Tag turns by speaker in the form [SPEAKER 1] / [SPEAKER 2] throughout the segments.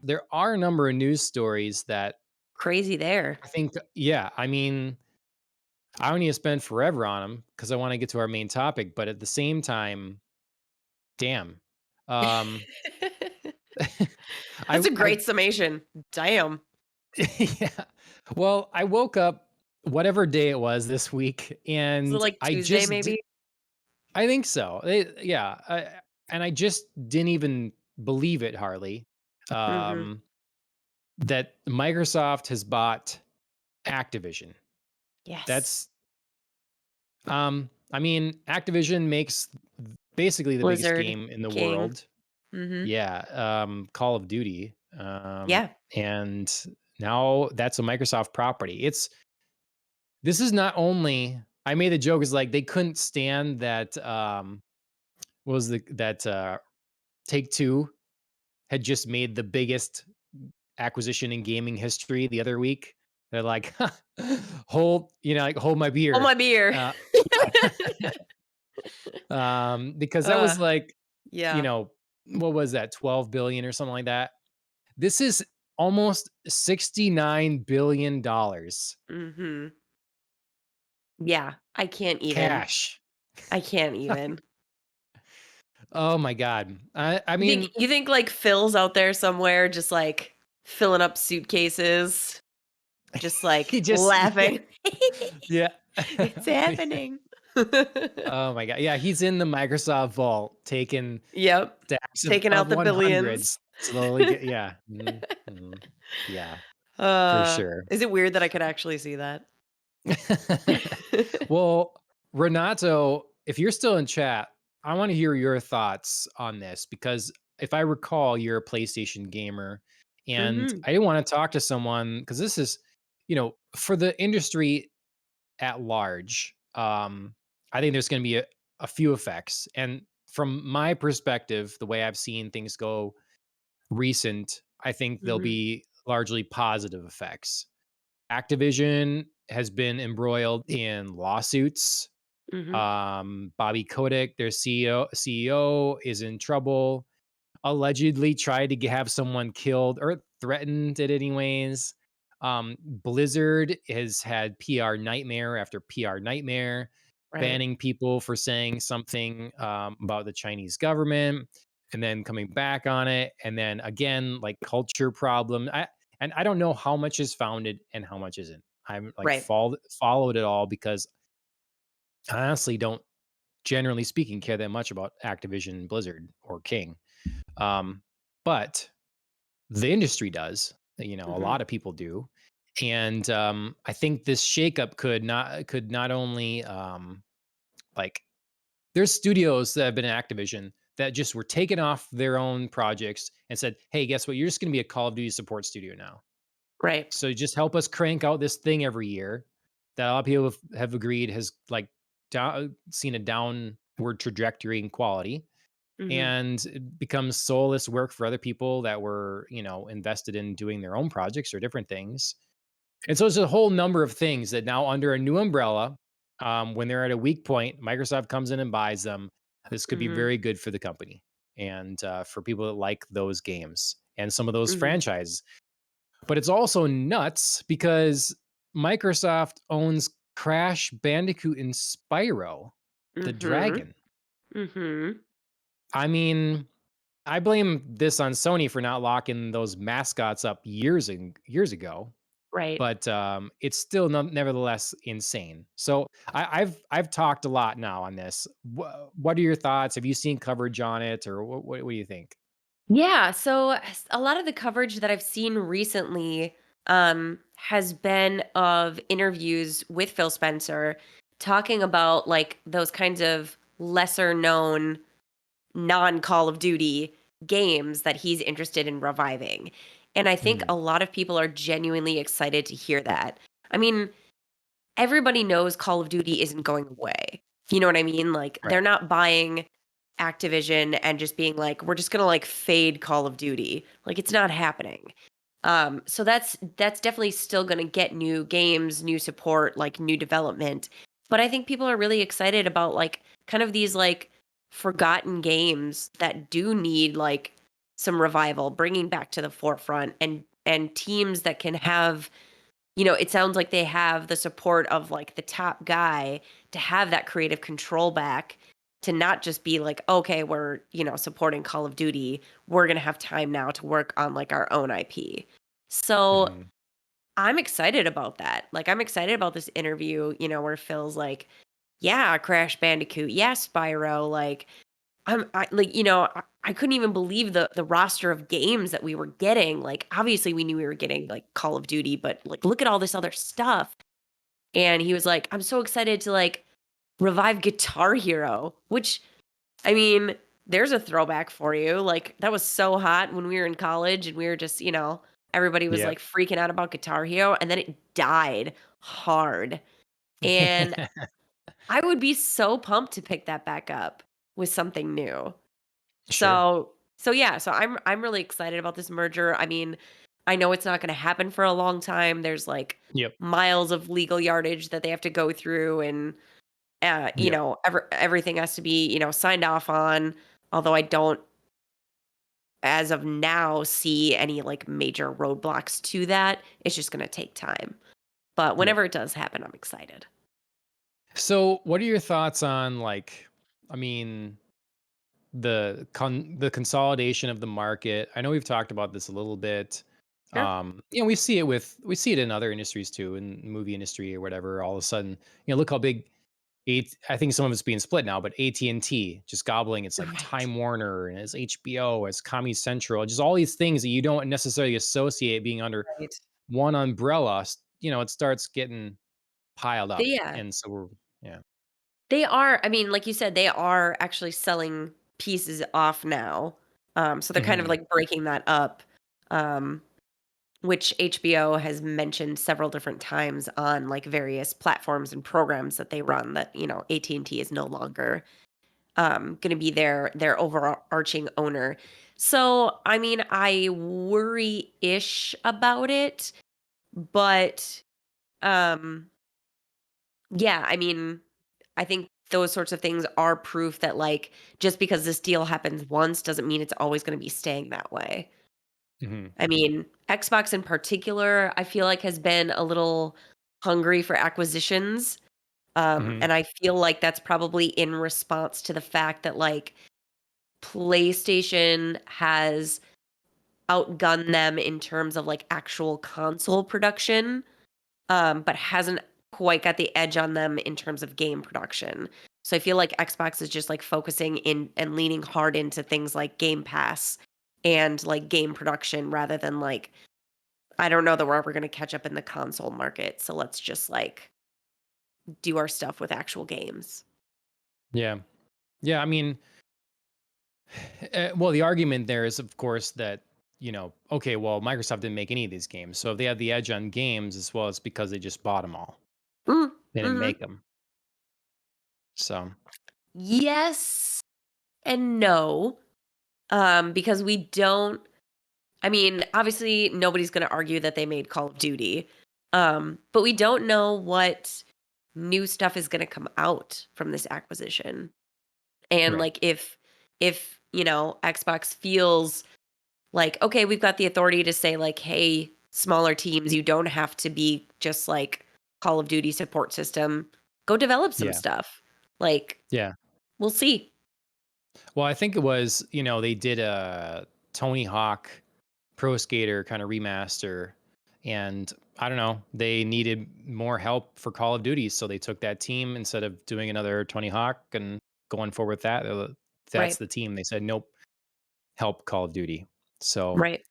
[SPEAKER 1] there are a number of news stories that
[SPEAKER 2] Crazy there.
[SPEAKER 1] I think, yeah, I mean, I don't need to spend forever on them because I want to get to our main topic, but at the same time, damn. Um,
[SPEAKER 2] That's a
[SPEAKER 1] I
[SPEAKER 2] great summation. Damn.
[SPEAKER 1] yeah. Well, I woke up whatever day it was this week,
[SPEAKER 2] Is it
[SPEAKER 1] and
[SPEAKER 2] like
[SPEAKER 1] I
[SPEAKER 2] Tuesday,
[SPEAKER 1] just
[SPEAKER 2] maybe?
[SPEAKER 1] I think so. Yeah, and I just didn't even believe it hardly.
[SPEAKER 2] Mhm.
[SPEAKER 1] Um, that Microsoft has bought Activision.
[SPEAKER 2] Yes.
[SPEAKER 1] That's I mean, Activision makes basically the biggest
[SPEAKER 2] Blizzard
[SPEAKER 1] game in the
[SPEAKER 2] King.
[SPEAKER 1] world.
[SPEAKER 2] Mhm.
[SPEAKER 1] Yeah, Call of Duty.
[SPEAKER 2] Yeah.
[SPEAKER 1] And now that's a Microsoft property. This is not only I made the joke is like they couldn't stand that what was the that Take Two had just made the biggest acquisition in gaming history the other week. They're like, hold, like hold my
[SPEAKER 2] Hold
[SPEAKER 1] beer.
[SPEAKER 2] my beer.
[SPEAKER 1] Uh, because that was
[SPEAKER 2] Uh,
[SPEAKER 1] like, you
[SPEAKER 2] yeah.
[SPEAKER 1] know, what was that, 12 billion or something like that? This is almost $69 billion
[SPEAKER 2] Mhm. Yeah. I can't even.
[SPEAKER 1] cash.
[SPEAKER 2] I can't even.
[SPEAKER 1] Oh my God. I mean,
[SPEAKER 2] You think, like, Phil's out there somewhere just, like, filling up suitcases, just,
[SPEAKER 1] he
[SPEAKER 2] like,
[SPEAKER 1] just, yeah,
[SPEAKER 2] laughing?
[SPEAKER 1] yeah.
[SPEAKER 2] It's happening.
[SPEAKER 1] Oh my God. Yeah. He's in the Microsoft vault taking
[SPEAKER 2] Yep.
[SPEAKER 1] stacks
[SPEAKER 2] Taking
[SPEAKER 1] of
[SPEAKER 2] out the billions.
[SPEAKER 1] 100s, slowly get, yeah. Yeah, for sure.
[SPEAKER 2] Is it weird that I could actually see that?
[SPEAKER 1] Well, Renato, if you're still in chat, I want to hear your thoughts on this because if I recall, you're a PlayStation gamer, and
[SPEAKER 2] Mhm.
[SPEAKER 1] I didn't want to talk to someone because this is, for the industry at large. I think there's going to be a few effects, and from my perspective, the way I've seen things go recent, I think there'll
[SPEAKER 2] Mhm.
[SPEAKER 1] be largely positive effects. Activision has been embroiled in lawsuits.
[SPEAKER 2] Mhm.
[SPEAKER 1] Bobby Kotick, their CEO, is in trouble. Allegedly tried to have someone killed or threatened it anyways. Blizzard has had PR nightmare after PR nightmare,
[SPEAKER 2] Right.
[SPEAKER 1] banning people for saying something about the Chinese government, and then coming back on it, and then again like culture problem. I don't know how much is founded and how much isn't. I'm like
[SPEAKER 2] Right.
[SPEAKER 1] followed it all because I honestly don't, generally speaking, care that much about Activision, Blizzard, or King. Um, but the industry does. A
[SPEAKER 2] Mhm.
[SPEAKER 1] lot of people do, and I think this shakeup could not only like there's studios that have been in Activision that just were taken off their own projects and said, "Hey, guess what? You're just going to be a Call of Duty support studio now.
[SPEAKER 2] Right.
[SPEAKER 1] So just help us crank out this thing every year." That a lot of people have agreed has like seen a downward trajectory in quality,
[SPEAKER 2] Mhm.
[SPEAKER 1] and it becomes soulless work for other people that were, invested in doing their own projects or different things. And so it's a whole number of things that now under a new umbrella, when they're at a weak point, Microsoft comes in and buys them. This could be
[SPEAKER 2] Mhm.
[SPEAKER 1] very good for the company and for people that like those games and some of those
[SPEAKER 2] Mhm.
[SPEAKER 1] franchises. But it's also nuts because Microsoft owns Crash Bandicoot and Spyro the
[SPEAKER 2] Mhm.
[SPEAKER 1] Dragon.
[SPEAKER 2] Mhm.
[SPEAKER 1] I mean, I blame this on Sony for not locking those mascots up years ago,
[SPEAKER 2] Right.
[SPEAKER 1] but it's still nevertheless insane. So I've talked a lot now on this. What are your thoughts? Have you seen coverage on it, or what do you think?
[SPEAKER 2] Yeah, so a lot of the coverage that I've seen recently has been of interviews with Phil Spencer talking about like those kinds of lesser known non Call of Duty games that he's interested in reviving. And I think a
[SPEAKER 1] Mhm.
[SPEAKER 2] lot of people are genuinely excited to hear that. I mean, everybody knows Call of Duty isn't going away. You know what I mean? Like they're
[SPEAKER 1] Right.
[SPEAKER 2] not buying Activision and just being like, we're just gonna like fade Call of Duty. Like it's not happening. So that's definitely still gonna get new games, new support, like new development. But I think people are really excited about like kind of these like forgotten games that do need like some revival, bringing back to the forefront and teams that can have, it sounds like they have the support of like the top guy to have that creative control back, to not just be like, okay, we're, supporting Call of Duty. We're going to have time now to work on like our own IP. So
[SPEAKER 1] Mhm.
[SPEAKER 2] I'm excited about that. Like, I'm excited about this interview, where Phil's like, yeah, Crash Bandicoot. Yeah, Spyro. Like, I like, I couldn't even believe the roster of games that we were getting. Like, obviously we knew we were getting like Call of Duty, but like look at all this other stuff. And he was like, I'm so excited to like revive Guitar Hero, which I mean, there's a throwback for you. Like, that was so hot when we were in college and we were just, everybody was
[SPEAKER 1] Yep.
[SPEAKER 2] like freaking out about Guitar Hero, and then it died hard. And I would be so pumped to pick that back up with something new.
[SPEAKER 1] Sure.
[SPEAKER 2] So I'm really excited about this merger. I mean, I know it's not gonna happen for a long time. There's, like,
[SPEAKER 1] Yep.
[SPEAKER 2] miles of legal yardage that they have to go through, and,
[SPEAKER 1] Yep.
[SPEAKER 2] everything has to be, signed off on, although I don't, as of now, see any, like, major roadblocks to that. It's just gonna take time. But
[SPEAKER 1] Yep.
[SPEAKER 2] whenever it does happen, I'm excited.
[SPEAKER 1] So, what are your thoughts on I mean, the consolidation of the market? I know we've talked about this a little bit.
[SPEAKER 2] Sure.
[SPEAKER 1] We see it in other industries too, in the movie industry or whatever. All of a sudden, look how big. I think some of it's being split now, but AT&T just gobbling. It's like
[SPEAKER 2] Right.
[SPEAKER 1] Time Warner and as HBO, as Comedy Central, just all these things that you don't necessarily associate being under
[SPEAKER 2] Right.
[SPEAKER 1] one umbrella. It starts getting piled up,
[SPEAKER 2] Yeah.
[SPEAKER 1] and so we're yeah,
[SPEAKER 2] They are, I mean, like you said, they are actually selling pieces off now. So they're kind of
[SPEAKER 1] hmm
[SPEAKER 2] like breaking that up, um, which HBO has mentioned several different times on like various platforms and programs that they run, that, AT&T is no longer going to be their overarching owner. So, I mean, I worry-ish about it, but um yeah, I mean, I think those sorts of things are proof that, like, just because this deal happens once doesn't mean it's always gonna be staying that way.
[SPEAKER 1] hmm
[SPEAKER 2] I mean, Xbox in particular, I feel like has been a little hungry for acquisitions,
[SPEAKER 1] hmm
[SPEAKER 2] and I feel like that's probably in response to the fact that, like, PlayStation has outgunned them in terms of, like, actual console production, but hasn't quite got the edge on them in terms of game production. So I feel like Xbox is just like focusing in and leaning hard into things like Game Pass and like game production, rather than like, I don't know that we're ever going to catch up in the console market. So let's just like do our stuff with actual games.
[SPEAKER 1] yeah, yeah. I mean, well, the argument there is, of course, that okay, well, Microsoft didn't make any of these games, so if they have the edge on games, as well, it's because they just bought them all.
[SPEAKER 2] Mm,
[SPEAKER 1] They didn't
[SPEAKER 2] hmm
[SPEAKER 1] make them, so
[SPEAKER 2] Yes and no, because we don't. I mean, obviously, nobody's going to argue that they made Call of Duty, but we don't know what new stuff is going to come out from this acquisition. And
[SPEAKER 1] right.
[SPEAKER 2] like, if Xbox feels like, okay, we've got the authority to say like, hey, smaller teams, you don't have to be just like Call of Duty support system. Go develop some
[SPEAKER 1] Yeah,
[SPEAKER 2] stuff. Like,
[SPEAKER 1] yeah.
[SPEAKER 2] we'll see.
[SPEAKER 1] Well, I think it was, they did a Tony Hawk Pro Skater kind of remaster, and I don't know, they needed more help for Call of Duty, so they took that team instead of doing another Tony Hawk and going forward with that. That's
[SPEAKER 2] Right.
[SPEAKER 1] the team. They said, "Nope, help Call of Duty." So,
[SPEAKER 2] Right.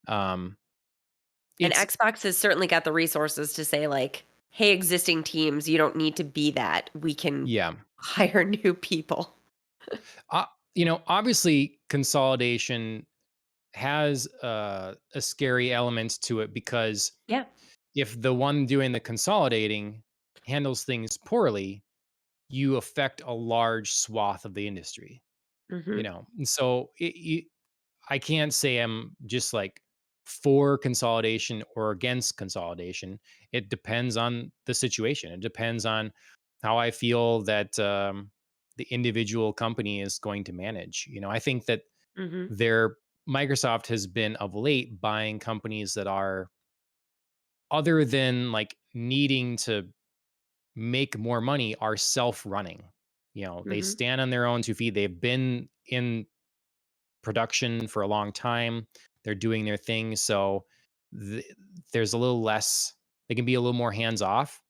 [SPEAKER 1] um,
[SPEAKER 2] And
[SPEAKER 1] it's
[SPEAKER 2] Xbox has certainly got the resources to say like, "Hey, existing teams, you don't need to be that. We can
[SPEAKER 1] yeah.
[SPEAKER 2] hire new people."
[SPEAKER 1] Uh, obviously, consolidation has a scary element to it because
[SPEAKER 2] Yeah.
[SPEAKER 1] if the one doing the consolidating handles things poorly, you affect a large swath of the industry,
[SPEAKER 2] Mhm.
[SPEAKER 1] and so I can't say I'm just like for consolidation or against consolidation. It depends on the situation. It depends on how I feel that the individual company is going to manage. I think that
[SPEAKER 2] Mhm.
[SPEAKER 1] they're Microsoft has been of late buying companies that are, other than like needing to make more money, are self-running. They
[SPEAKER 2] Mhm.
[SPEAKER 1] stand on their own 2 feet. They've been in production for a long time. They're doing their thing. So th- there's a little less, they can be a little more hands off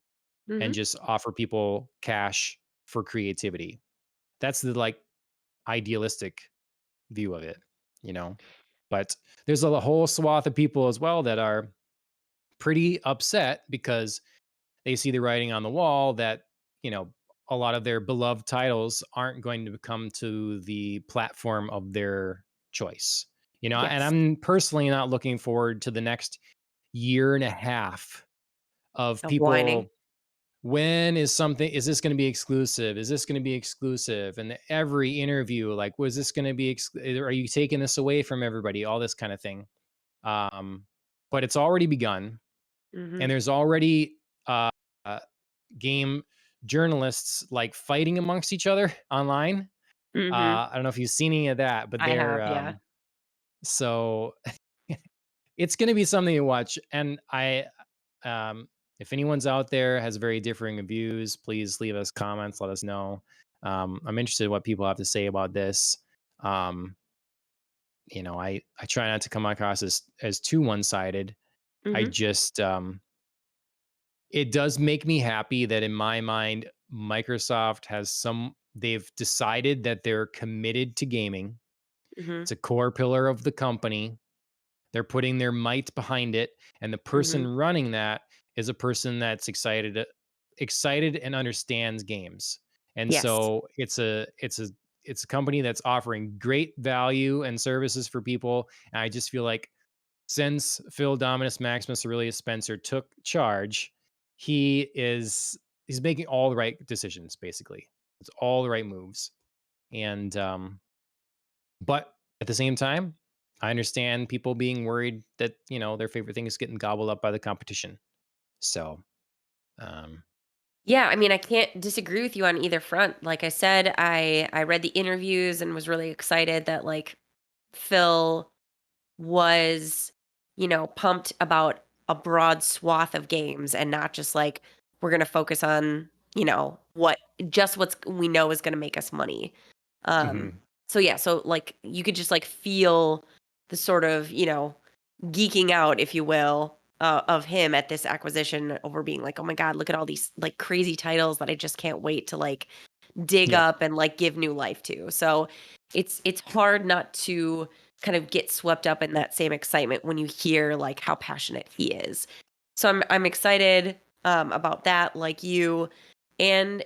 [SPEAKER 1] and
[SPEAKER 2] Mhm.
[SPEAKER 1] just offer people cash for creativity. That's the like idealistic view of it, you know? But there's a whole swath of people as well that are pretty upset because they see the writing on the wall that, you know, a lot of their beloved titles aren't going to come to the platform of their choice. And
[SPEAKER 2] Yes.
[SPEAKER 1] I'm personally not looking forward to the next year and a half of
[SPEAKER 2] Of whining.
[SPEAKER 1] people. When is this going to be exclusive? Is this going to be exclusive? And every interview, like, was this going to be, are you taking this away from everybody? All this kind of thing. Um, but it's already begun, and
[SPEAKER 2] Mhm.
[SPEAKER 1] there's already uh, uh, game journalists like fighting amongst each other online.
[SPEAKER 2] Mhm.
[SPEAKER 1] I don't know if you've seen any of that, but
[SPEAKER 2] I have, yeah.
[SPEAKER 1] so it's going to be something to watch. And um, if anyone's out there has very differing views, please leave us comments. Let us know. I'm interested in what people have to say about this. Um, I try not to come across as too one sided. I
[SPEAKER 2] Mhm.
[SPEAKER 1] just It does make me happy that in my mind, Microsoft they've decided that they're committed to gaming.
[SPEAKER 2] Mhm.
[SPEAKER 1] It's a core pillar of the company. They're putting their might behind it, and the person
[SPEAKER 2] Mhm.
[SPEAKER 1] running that is a person that's excited and understands games. And
[SPEAKER 2] Yes.
[SPEAKER 1] so it's a company that's offering great value and services for people. And I just feel like since Phil Dominus Maximus Aurelius Spencer took charge, he's making all the right decisions, basically. It's all the right moves. And but at the same time, I understand people being worried that, their favorite thing is getting gobbled up by the competition. So, um,
[SPEAKER 2] Yeah, I mean, I can't disagree with you on either front. Like I said, I read the interviews and was really excited that like Phil was, pumped about a broad swath of games and not just like we're going to focus on, what's we know is going to make us money. Um
[SPEAKER 1] mhm.
[SPEAKER 2] so yeah, so like you could just like feel the sort of, geeking out, if you will, of him at this acquisition over being like, "Oh my god, look at all these like crazy titles that I just can't wait to like dig
[SPEAKER 1] Yep.
[SPEAKER 2] up and like give new life to." So it's hard not to kind of get swept up in that same excitement when you hear like how passionate he is. So I'm excited about that, like you, and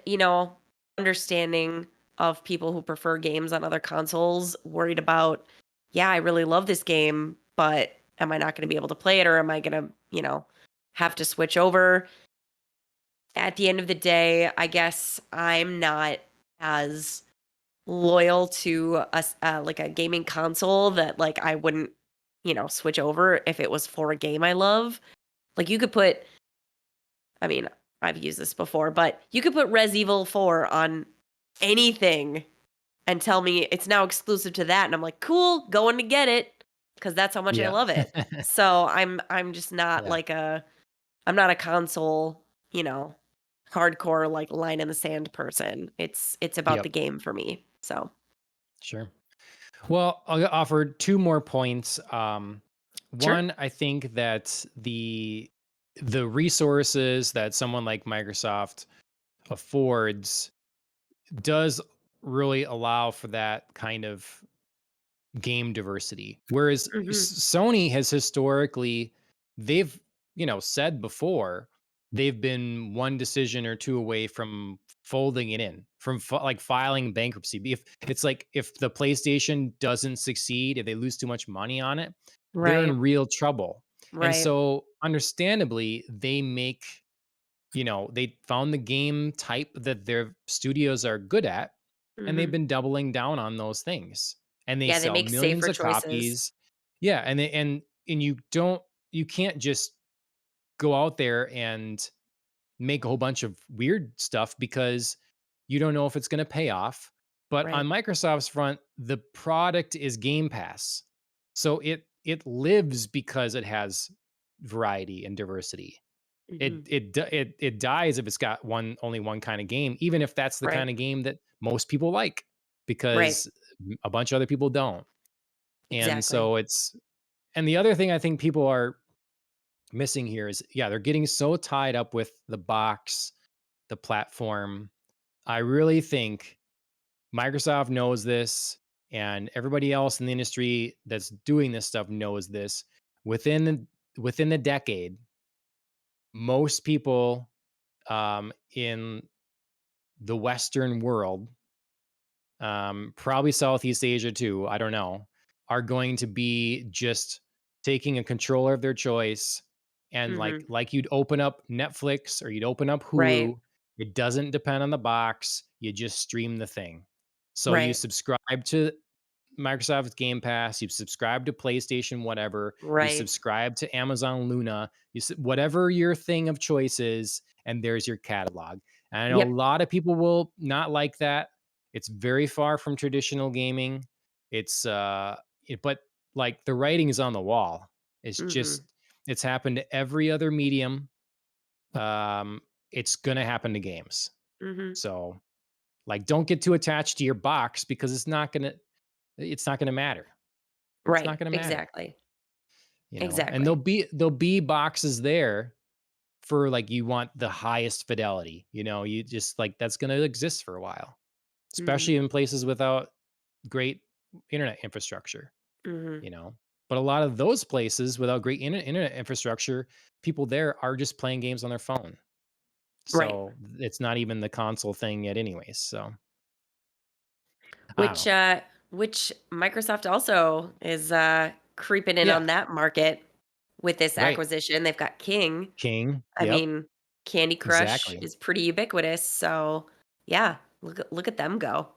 [SPEAKER 2] understanding of people who prefer games on other consoles, worried about, yeah, I really love this game, but am I not going to be able to play it, or am I going to, have to switch over? At the end of the day, I guess I'm not as loyal to like a gaming console that like I wouldn't, switch over if it was for a game I love. Like you could put, I mean, I've used this before, but you could put Res Evil 4 on anything and tell me it's now exclusive to that, and I'm like, "Cool, going to get it," because that's how much I
[SPEAKER 1] Yeah.
[SPEAKER 2] love it. So I'm just not
[SPEAKER 1] Yeah.
[SPEAKER 2] like I'm not a console, you know, hardcore like line in the sand person. It's about the
[SPEAKER 1] Yep.
[SPEAKER 2] game for me. So,
[SPEAKER 1] Sure. Well, I'll offer two more points.
[SPEAKER 2] sure.
[SPEAKER 1] One, I think that the resources that someone like Microsoft affords does really allow for that kind of game diversity. Whereas
[SPEAKER 2] Mhm.
[SPEAKER 1] Sony has historically, they've, said before, they've been one decision or two away from folding it in, from like filing bankruptcy. If it's like if the PlayStation doesn't succeed, if they lose too much money on it, they're
[SPEAKER 2] Right.
[SPEAKER 1] in real trouble. And
[SPEAKER 2] Right.
[SPEAKER 1] so understandably, they found the game type that their studios are good at, and they've
[SPEAKER 2] Mhm.
[SPEAKER 1] been doubling down on those things. And they
[SPEAKER 2] Yeah, they
[SPEAKER 1] sell
[SPEAKER 2] make
[SPEAKER 1] millions
[SPEAKER 2] safer
[SPEAKER 1] of
[SPEAKER 2] choices.
[SPEAKER 1] copies. Yeah, and you can't just go out there and make a whole bunch of weird stuff because you don't know if it's going to pay off. But on
[SPEAKER 2] Right.
[SPEAKER 1] Microsoft's front, the product is Game Pass. So it lives because it has variety and diversity.
[SPEAKER 2] Mhm.
[SPEAKER 1] It dies if it's got only one kind of game, even if that's the
[SPEAKER 2] Right.
[SPEAKER 1] kind of game that most people like,
[SPEAKER 2] Right.
[SPEAKER 1] because a bunch of other people don't. And
[SPEAKER 2] Exactly.
[SPEAKER 1] so it's and the other thing I think people are missing here is, yeah, they're getting so tied up with the box, the platform. I really think Microsoft knows this, and everybody else in the industry that's doing this stuff knows this. Within the decade, most people in the Western world, probably Southeast Asia too, I don't know, are going to be just taking a controller of their choice, and
[SPEAKER 2] Mhm.
[SPEAKER 1] like you'd open up Netflix or you'd open up
[SPEAKER 2] Right.
[SPEAKER 1] Hulu, it doesn't depend on the box, you just stream the thing. So you
[SPEAKER 2] Right.
[SPEAKER 1] subscribe to Microsoft Game Pass, you subscribe to PlayStation whatever, you
[SPEAKER 2] Right.
[SPEAKER 1] subscribe to Amazon Luna, whatever your thing of choice is, and there's your catalog. And I know a
[SPEAKER 2] Yep.
[SPEAKER 1] lot of people will not like that. It's very far from traditional gaming. It's but like the writing is on the wall. It's
[SPEAKER 2] Mhm.
[SPEAKER 1] just it's happened to every other medium. Um, it's gonna happen to games.
[SPEAKER 2] Mhm.
[SPEAKER 1] So like don't get too attached to your box because it's not gonna matter. It's
[SPEAKER 2] Right.
[SPEAKER 1] not gonna matter,
[SPEAKER 2] Exactly.
[SPEAKER 1] and
[SPEAKER 2] Exactly.
[SPEAKER 1] there'll be boxes there for like you want the highest fidelity, you just like that's gonna exist for a while,
[SPEAKER 2] Mhm.
[SPEAKER 1] especially in places without great internet infrastructure,
[SPEAKER 2] Mhm.
[SPEAKER 1] you know. But a lot of those places without great internet infrastructure, people there are just playing games on their phone.
[SPEAKER 2] Right.
[SPEAKER 1] So it's not even the console thing yet anyways. So I don't
[SPEAKER 2] Which
[SPEAKER 1] know.
[SPEAKER 2] which Microsoft also is creeping in
[SPEAKER 1] Yeah.
[SPEAKER 2] on that market with this
[SPEAKER 1] Right.
[SPEAKER 2] acquisition. They've got King.
[SPEAKER 1] King.
[SPEAKER 2] I
[SPEAKER 1] Yep.
[SPEAKER 2] mean, Candy Crush
[SPEAKER 1] Exactly.
[SPEAKER 2] is pretty ubiquitous, so yeah, look at them go.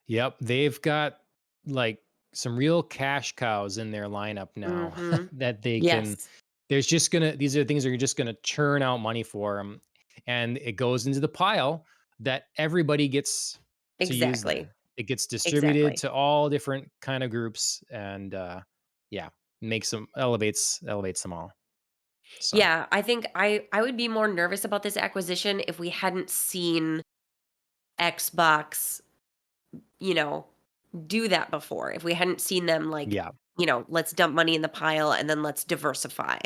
[SPEAKER 1] Yep, they've got, like, some real cash cows in their lineup now
[SPEAKER 2] Mhm.
[SPEAKER 1] that they can
[SPEAKER 2] Yes.
[SPEAKER 1] there's just gonna these are things that are just gonna churn out money for them, and it goes into the pile that everybody gets to use
[SPEAKER 2] Exactly.
[SPEAKER 1] then. It gets distributed
[SPEAKER 2] Exactly.
[SPEAKER 1] to all different kinda groups and, yeah, makes them elevates them all, so
[SPEAKER 2] Yeah, I think I would be more nervous about this acquisition if we hadn't seen Xbox, you know, do that before. If we hadn't seen them like,
[SPEAKER 1] yeah,
[SPEAKER 2] let's dump money in the pile and then let's diversify.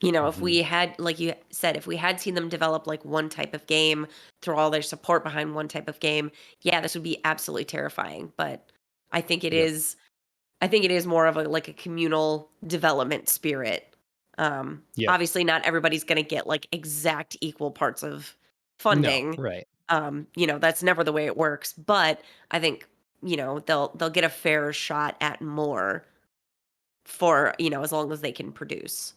[SPEAKER 2] If we
[SPEAKER 1] mhm,
[SPEAKER 2] had, like you said, if we had seen them develop like one type of game, throw all their support behind one type of game, yeah, this would be absolutely terrifying. But I think it
[SPEAKER 1] yep,
[SPEAKER 2] is I think it is more of a like a communal development spirit.
[SPEAKER 1] yep.
[SPEAKER 2] Obviously not everybody's gonna get like exact equal parts of
[SPEAKER 1] No,
[SPEAKER 2] funding.
[SPEAKER 1] right.
[SPEAKER 2] That's never the way it works, but I think, they'll get a fair shot at more for, as long as they can produce.